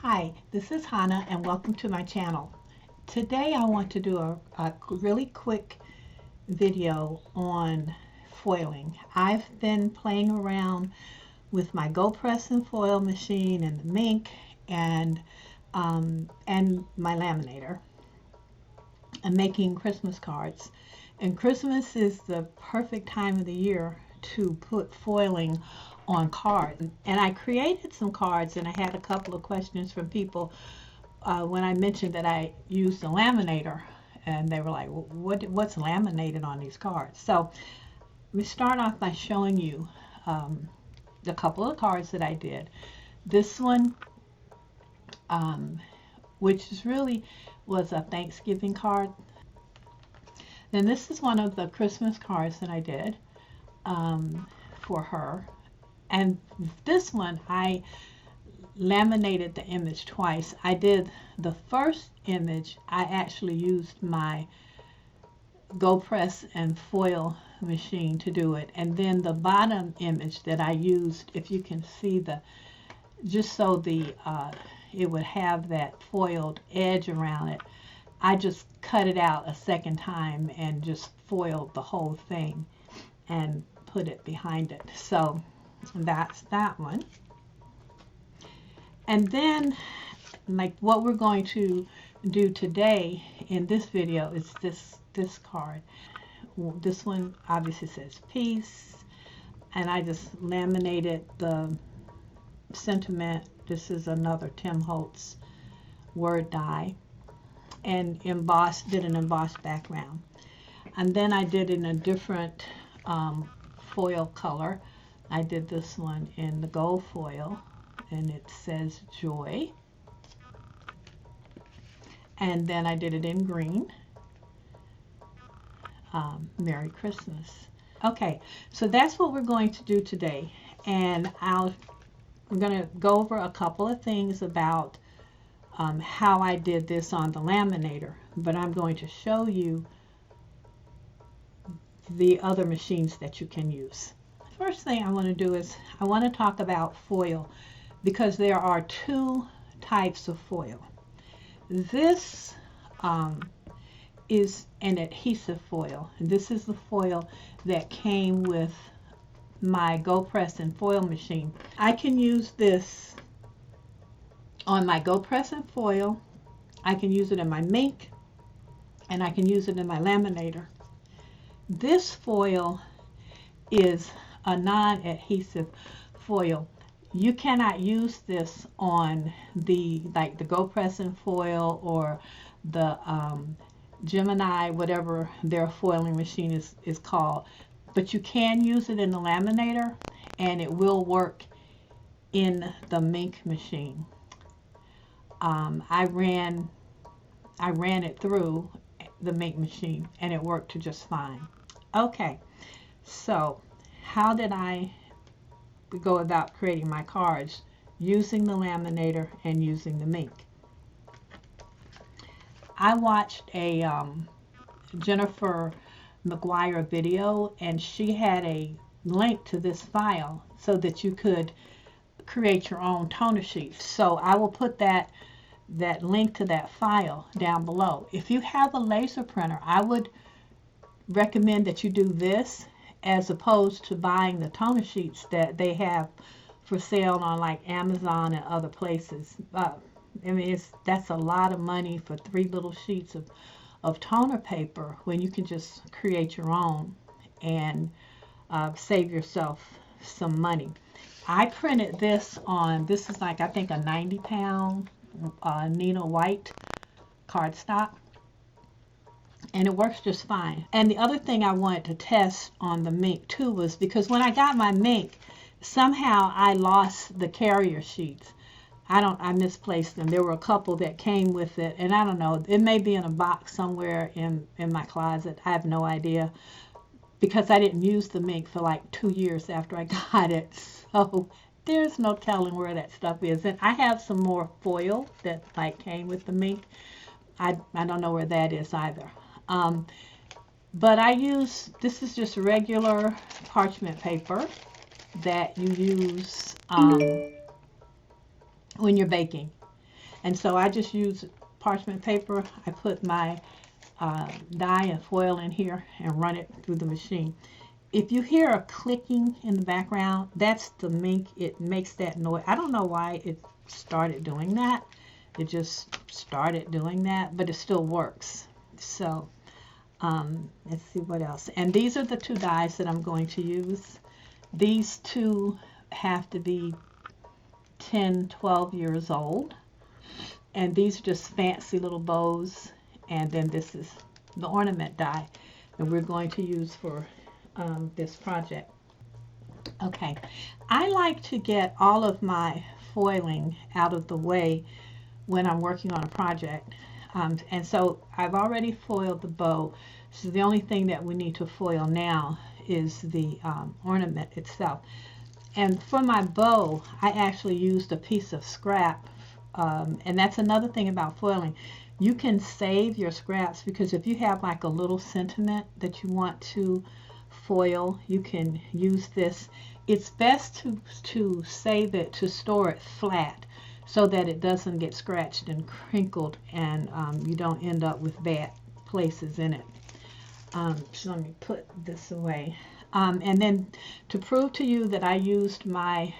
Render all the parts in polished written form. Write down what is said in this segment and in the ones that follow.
Hi, this is Hannah and welcome to my channel. Today I want to do a really quick video on foiling. I've been playing around with my Go Press and Foil machine and the Minc and my laminator. I'm making Christmas cards, and Christmas is the perfect time of the year to put foiling on cards. And I created some cards, and I had a couple of questions from people when I mentioned that I used a laminator, and they were like, what's laminated on these cards? So we start off by showing you a couple of cards that I did. This one, which is really was a Thanksgiving card. Then this is one of the Christmas cards that I did for her. And this one, I laminated the image twice. I did the first image, I actually used my Go Press and Foil machine to do it. And then the bottom image that I used, if you can see just so it would have that foiled edge around it, I just cut it out a second time and just foiled the whole thing and put it behind it. So that's that one. And then, like, what we're going to do today in this video is this card. This one obviously says peace, and I just laminated the sentiment. This is another Tim Holtz word die, and did an embossed background. And then I did in a different foil color. I did this one in the gold foil, and it says joy. And then I did it in green, Merry Christmas. Okay, so that's what we're going to do today, and we're going to go over a couple of things about how I did this on the laminator, but I'm going to show you the other machines that you can use. First thing I want to do is I want to talk about foil, because there are two types of foil. This is an adhesive foil, and this is the foil that came with my Go Press and Foil machine. I can use this on my Go Press and Foil, I can use it in my Minc, and I can use it in my laminator. This foil is a non-adhesive foil. You cannot use this on the Go Press and Foil or the Gemini, whatever their foiling machine is called, but you can use it in the laminator, and it will work in the Minc machine. I ran it through the Minc machine, and it worked just fine. Okay, so how did I go about creating my cards? Using the laminator and using the Minc. I watched a Jennifer McGuire video, and she had a link to this file so that you could create your own toner sheets. So I will put that link to that file down below. If you have a laser printer, I would recommend that you do this as opposed to buying the toner sheets that they have for sale on like Amazon and other places. I mean, that's a lot of money for 3 little sheets of toner paper when you can just create your own and save yourself some money. I printed this is like, I think, a 90-pound Nina White cardstock, and it works just fine. And the other thing I wanted to test on the Minc too was because when I got my Minc, somehow I lost the carrier sheets. I misplaced them. There were a couple that came with it, and I don't know, it may be in a box somewhere in my closet. I have no idea, because I didn't use the Minc for like 2 years after I got it, so there's no telling where that stuff is. And I have some more foil that like came with the Minc. I don't know where that is either. But this is just regular parchment paper that you use when you're baking. And so I just use parchment paper. I put my dye and foil in here and run it through the machine. If you hear a clicking in the background, that's the Minc. It makes that noise. I don't know why it started doing that. It just started doing that, but it still works. So let's see what else. And these are the two dies that I'm going to use. These two have to be 10, 12 years old. And these are just fancy little bows. And then this is the ornament die that we're going to use for this project. Okay, I like to get all of my foiling out of the way when I'm working on a project. And so I've already foiled the bow. So the only thing that we need to foil now is the ornament itself. And for my bow, I actually used a piece of scrap. And that's another thing about foiling. You can save your scraps, because if you have like a little sentiment that you want to foil, you can use this. It's best to save it, to store it flat, so that it doesn't get scratched and crinkled, and you don't end up with bad places in it. So let me put this away. And then to prove to you that I used my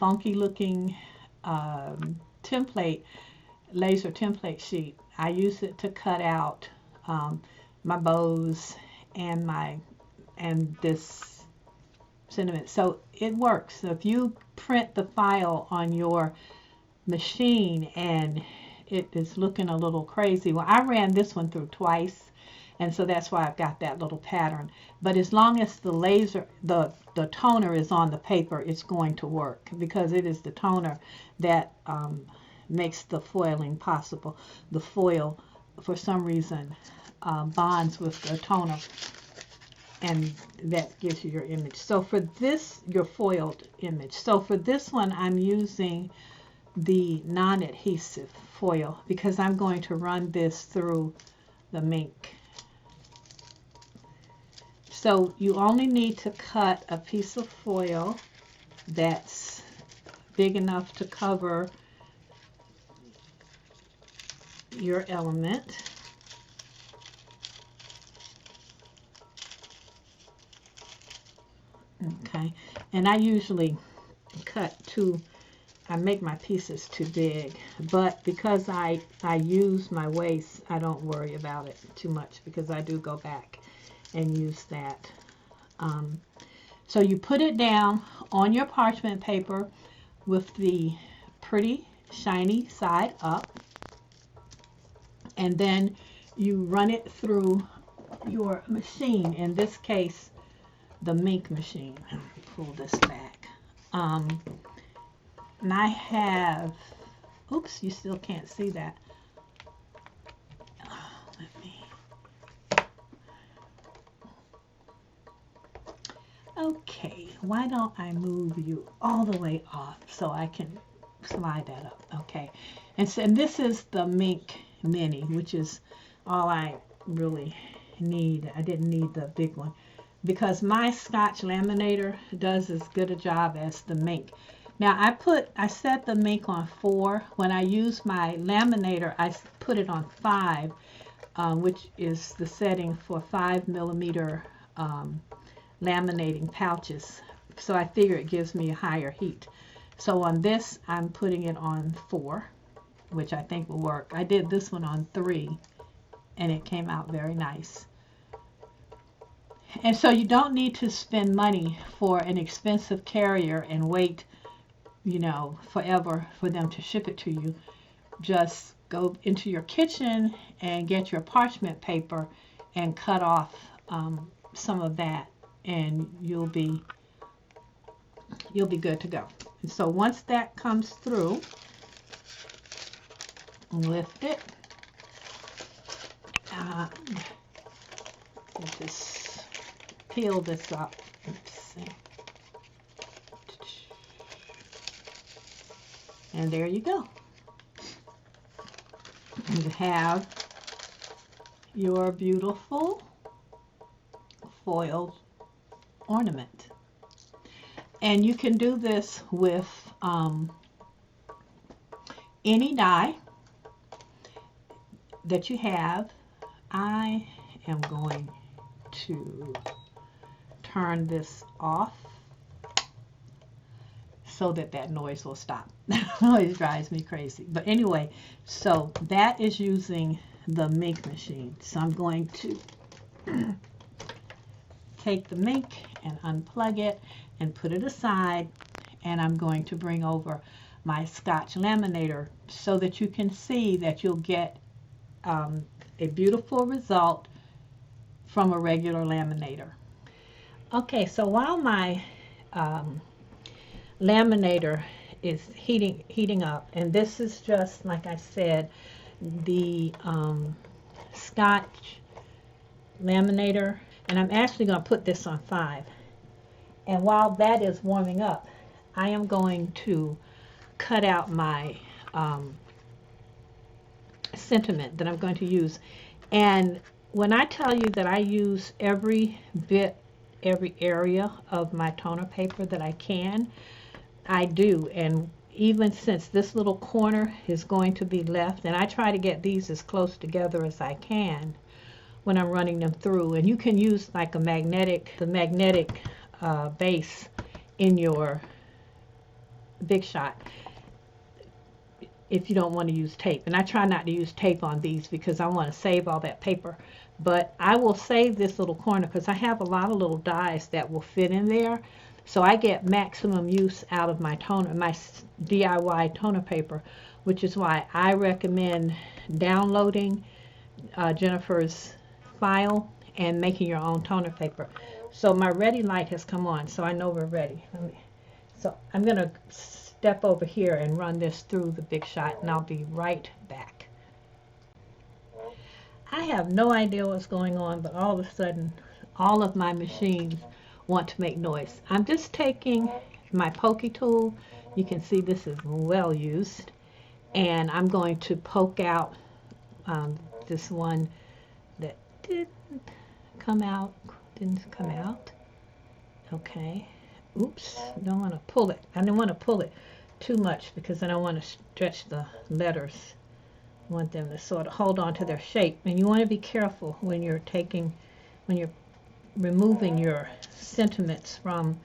funky looking template, laser template sheet, I use it to cut out my bows and this sentiment. So it works. So if you print the file on your machine and it is looking a little crazy, well, I ran this one through twice, and so that's why I've got that little pattern. But as long as the laser, the toner is on the paper, it's going to work, because it is the toner that makes the foiling possible. The foil, for some reason, bonds with the toner, and that gives you your image. So for this, your foiled image. So for this one, I'm using the non-adhesive foil, because I'm going to run this through the Minc. So you only need to cut a piece of foil that's big enough to cover your element. Okay, and I usually I make my pieces too big, but because I use my waste, I don't worry about it too much, because I do go back and use that. So you put it down on your parchment paper with the pretty shiny side up, and then you run it through your machine. In this case, the Minc Machine. Let me pull this back. And I have, oops, you still can't see that. Okay, why don't I move you all the way off so I can slide that up? Okay, and so this is the Minc Mini, which is all I really need. I didn't need the big one, because my Scotch laminator does as good a job as the Minc. Now I set the Minc on 4. When I use my laminator, I put it on 5, which is the setting for 5mm laminating pouches. So I figure it gives me a higher heat. So on this, I'm putting it on 4, which I think will work. I did this one on 3, and it came out very nice. And so you don't need to spend money for an expensive carrier and wait, you know, forever for them to ship it to you. Just go into your kitchen and get your parchment paper and cut off some of that, and you'll be good to go. And so once that comes through, lift it. Just peel this up. Let's see. And there you go. You have your beautiful foiled ornament. And you can do this with any die that you have. I am going to turn this off so that that noise will stop. Noise drives me crazy. But anyway, so that is using the Minc machine. So I'm going to take the Minc and unplug it and put it aside, and I'm going to bring over my Scotch laminator so that you can see that you'll get a beautiful result from a regular laminator. Okay, so while my laminator is heating up, and this is just like I said, the Scotch laminator, and I'm actually going to put this on 5. And while that is warming up, I am going to cut out my sentiment that I'm going to use. And when I tell you that I use every area of my toner paper that I can, I do. And even since this little corner is going to be left, and I try to get these as close together as I can when I'm running them through. And you can use like the magnetic base in your Big Shot if you don't want to use tape. And I try not to use tape on these because I want to save all that paper. But I will save this little corner because I have a lot of little dies that will fit in there. So I get maximum use out of my toner, my DIY toner paper, which is why I recommend downloading Jennifer's file and making your own toner paper. So my ready light has come on, so I know we're ready. So I'm going to step over here and run this through the Big Shot, and I'll be right back. I have no idea what's going on, but all of a sudden, all of my machines want to make noise. I'm just taking my pokey tool. You can see this is well used, and I'm going to poke out this one that didn't come out. Okay. Oops, don't want to pull it. I don't want to pull it too much because I don't want to stretch the letters. I want them to sort of hold on to their shape. And you want to be careful when you're removing your sentiments from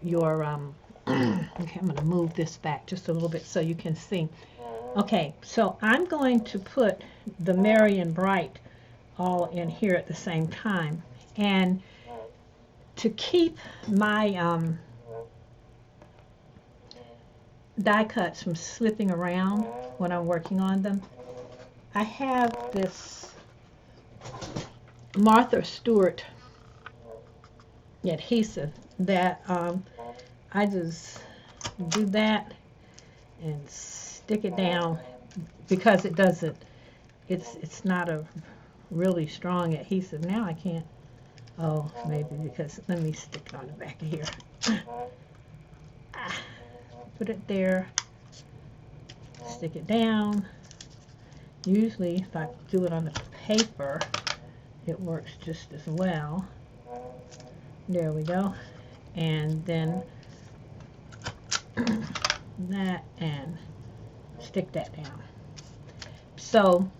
your, okay, I'm going to move this back just a little bit so you can see. Okay, so I'm going to put the Merry and Bright all in here at the same time. And to keep my die cuts from slipping around when I'm working on them, I have this Martha Stewart adhesive that I just do that and stick it down because it doesn't, it's not a really strong adhesive. Now I can't, oh, maybe because, let me stick it on the back of here. Put it there, stick it down. Usually if I do it on the paper, it works just as well. There we go. And then that, and stick that down. So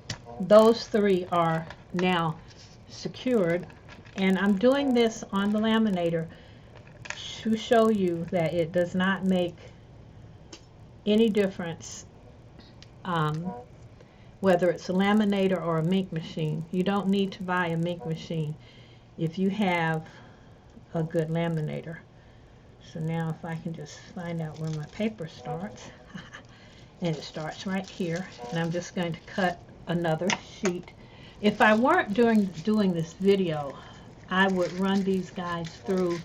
those 3 are now secured, and I'm doing this on the laminator to show you that it does not make any difference whether it's a laminator or a Minc machine. You don't need to buy a Minc machine if you have a good laminator. So now if I can just find out where my paper starts, and it starts right here, and I'm just going to cut another sheet. If I weren't doing this video, I would run these guys through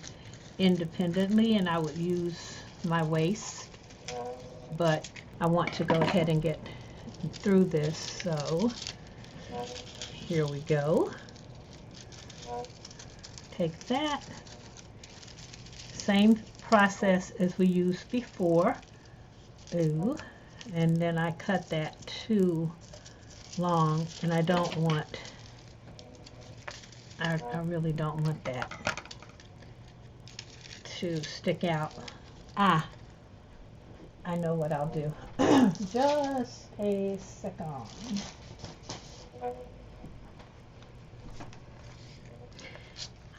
independently and I would use my waste, but I want to go ahead and get through this, so here we go. Take that, same process as we used before. Ooh, and then I cut that too long, and I don't want, I really don't want that to stick out. I know what I'll do. Just a second.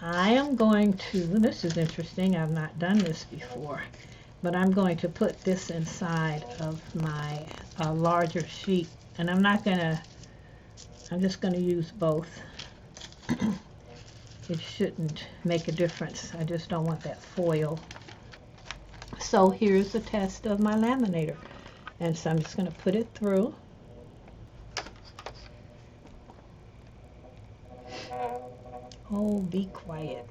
I am going to, this is interesting, I've not done this before, but I'm going to put this inside of my larger sheet, and I'm just going to use both. It shouldn't make a difference. I just don't want that foil. So here's the test of my laminator. And so I'm just going to put it through. Oh, be quiet.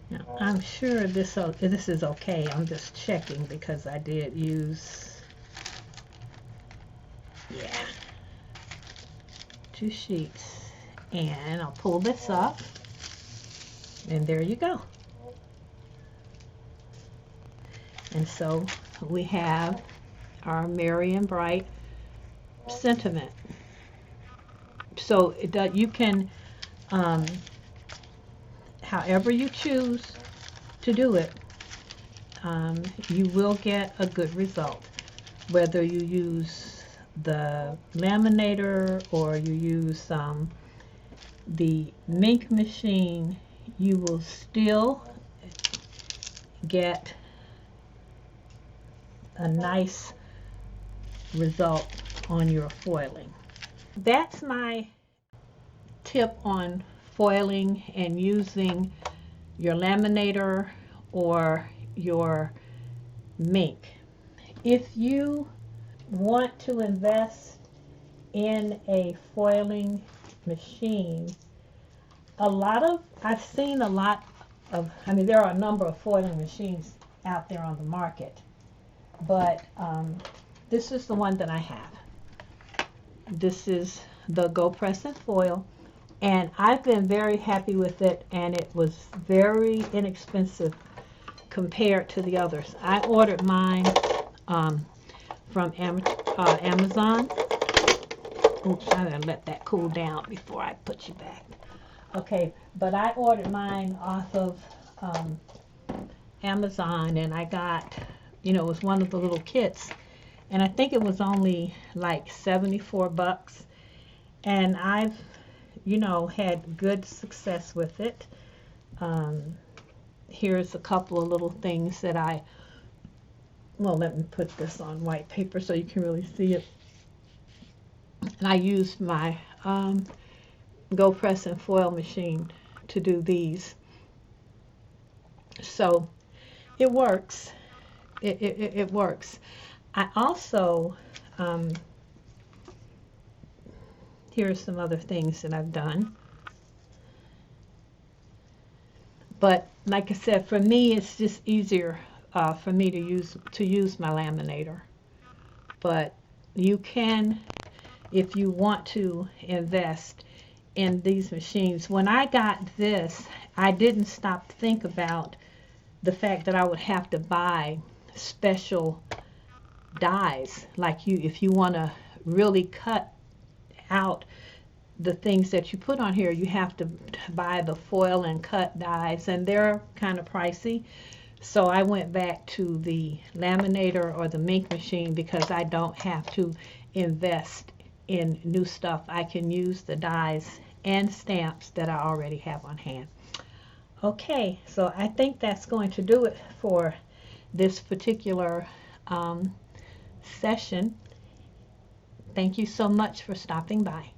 Now, I'm sure this is okay. I'm just checking because I did use, yeah, 2 sheets. And I'll pull this up, and there you go. And so we have our merry and bright sentiment. So you can, however you choose to do it, you will get a good result. Whether you use the laminator or you use the Minc Machine, you will still get a nice result on your foiling. That's my tip on foiling and using your laminator or your Minc. If you want to invest in a foiling machine, I've seen a lot of, there are a number of foiling machines out there on the market, but this is the one that I have. This is the Go Press and Foil, and I've been very happy with it, and it was very inexpensive compared to the others. I ordered mine from Amazon. Oops, I'm gonna let that cool down before I put you back. Okay, but I ordered mine off of Amazon, and I got, it was one of the little kits, and I think it was only like 74 bucks, and I've had good success with it. Here's a couple of little things that let me put this on white paper so you can really see it. And I used my Go Press and Foil machine to do these. So it works. It works. I also, here are some other things that I've done. But like I said, for me, it's just easier for me to use my laminator. But you can, if you want to invest in these machines. When I got this, I didn't stop to think about the fact that I would have to buy special dies, like if you want to really cut out the things that you put on here, you have to buy the foil and cut dies, and they're kind of pricey. So I went back to the laminator or the Minc Machine because I don't have to invest in new stuff. I can use the dies and stamps that I already have on hand. Okay, so I think that's going to do it for this particular session. Thank you so much for stopping by.